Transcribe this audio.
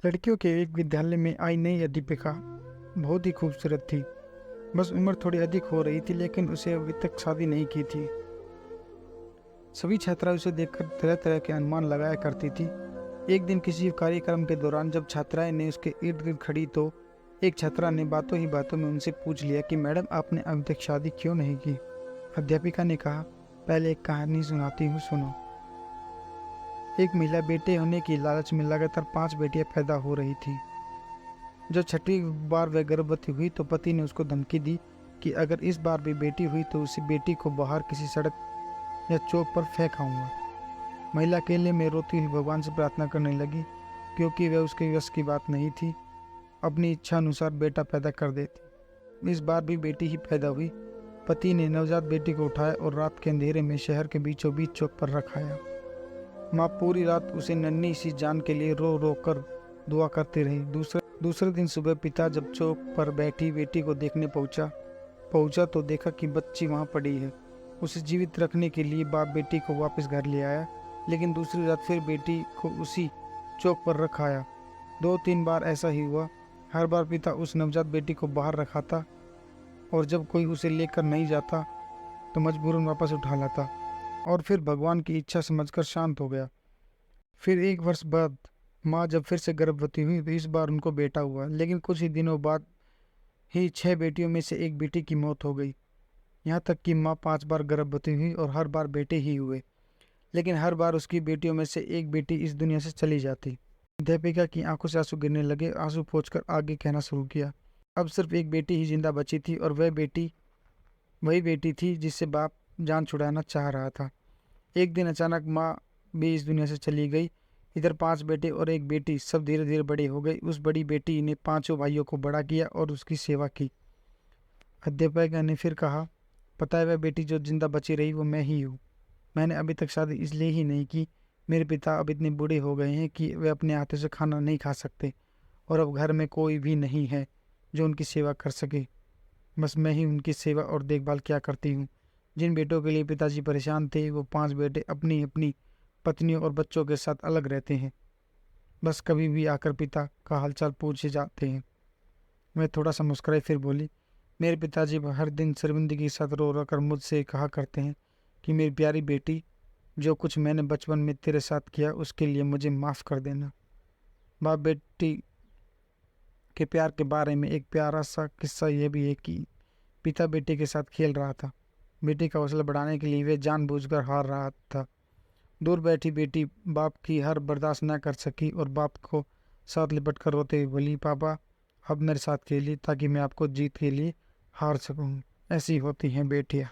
लड़कियों के एक विद्यालय में आई नई अध्यापिका बहुत ही खूबसूरत थी। बस उम्र थोड़ी अधिक हो रही थी, लेकिन उसे अभी तक शादी नहीं की थी। सभी छात्राएं उसे देखकर तरह तरह के अनुमान लगाया करती थी। एक दिन किसी कार्यक्रम के दौरान जब छात्राएं ने उसके इर्द गिर्द खड़ी, तो एक छात्रा ने बातों ही बातों में उनसे पूछ लिया कि मैडम, आपने अभी तक शादी क्यों नहीं की। अध्यापिका ने कहा, पहले एक कहानी सुनाती हूँ, सुनो। एक महिला बेटे होने की लालच में लगातार 5 बेटियां पैदा हो रही थी। जब छठी बार वह गर्भवती हुई तो पति ने उसको धमकी दी कि अगर इस बार भी बेटी हुई तो उसी बेटी को बाहर किसी सड़क या चौक पर फेंक आऊंगा। महिला अकेले में रोती हुई भगवान से प्रार्थना करने लगी, क्योंकि वह उसके वश की बात नहीं थी अपनी इच्छा अनुसार बेटा पैदा कर देती। इस बार भी बेटी ही पैदा हुई। पति ने नवजात बेटी को उठाया और रात के अंधेरे में शहर के बीचों बीच चौक पर रखाया। माँ पूरी रात उसे नन्ही सी जान के लिए रो रो कर दुआ करती रही। दूसरे दिन सुबह पिता जब चौक पर बैठी बेटी को देखने पहुंचा तो देखा कि बच्ची वहां पड़ी है। उसे जीवित रखने के लिए बाप बेटी को वापस घर ले आया, लेकिन दूसरी रात फिर बेटी को उसी चौक पर रखाया। 2-3 बार ऐसा ही हुआ। हर बार पिता उस नवजात बेटी को बाहर रखाता और जब कोई उसे लेकर नहीं जाता तो मजबूरन वापस उठा लाता और फिर भगवान की इच्छा समझकर शांत हो गया। फिर 1 वर्ष बाद माँ जब फिर से गर्भवती हुई तो इस बार उनको बेटा हुआ, लेकिन कुछ ही दिनों बाद ही 6 बेटियों में से एक बेटी की मौत हो गई। यहाँ तक कि माँ 5 बार गर्भवती हुई और हर बार बेटे ही हुए, लेकिन हर बार उसकी बेटियों में से एक बेटी इस दुनिया से चली जाती। अध्यापिका की आंखों से आंसू गिरने लगे। आंसू पोंछकर आगे कहना शुरू किया, अब सिर्फ एक बेटी ही जिंदा बची थी और वही बेटी थी जिससे बाप जान छुड़ाना चाह रहा था। एक दिन अचानक माँ भी इस दुनिया से चली गई। इधर 5 बेटे और एक बेटी, सब धीरे धीरे बड़े हो गए। उस बड़ी बेटी ने 5 भाइयों को बड़ा किया और उसकी सेवा की। अध्यापिका ने फिर कहा, पता है, वह बेटी जो जिंदा बची रही वो मैं ही हूँ। मैंने अभी तक शादी इसलिए ही नहीं की, मेरे पिता अब इतने बूढ़े हो गए हैं कि वे अपने हाथों से खाना नहीं खा सकते और अब घर में कोई भी नहीं है जो उनकी सेवा कर सके। बस मैं ही उनकी सेवा और देखभाल क्या करती हूँ। जिन बेटों के लिए पिताजी परेशान थे, वो 5 बेटे अपनी अपनी पत्नियों और बच्चों के साथ अलग रहते हैं। बस कभी भी आकर पिता का हालचाल पूछे जाते हैं। मैं थोड़ा सा मुस्कुराई, फिर बोली, मेरे पिताजी हर दिन शर्मिंदगी के साथ रो रो कर मुझसे कहा करते हैं कि मेरी प्यारी बेटी, जो कुछ मैंने बचपन में तेरे साथ किया उसके लिए मुझे माफ़ कर देना। बाप बेटी के प्यार के बारे में एक प्यारा सा किस्सा यह भी है कि पिता बेटे के साथ खेल रहा था। बेटी का हौसला बढ़ाने के लिए वे जानबूझकर हार रहा था। दूर बैठी बेटी बाप की हार बर्दाश्त न कर सकी और बाप को साथ लिपट कर रोते हुए बोली, पापा अब मेरे साथ खेलिए ताकि मैं आपको जीत के लिए हार सकूं। ऐसी होती हैं बेटियां।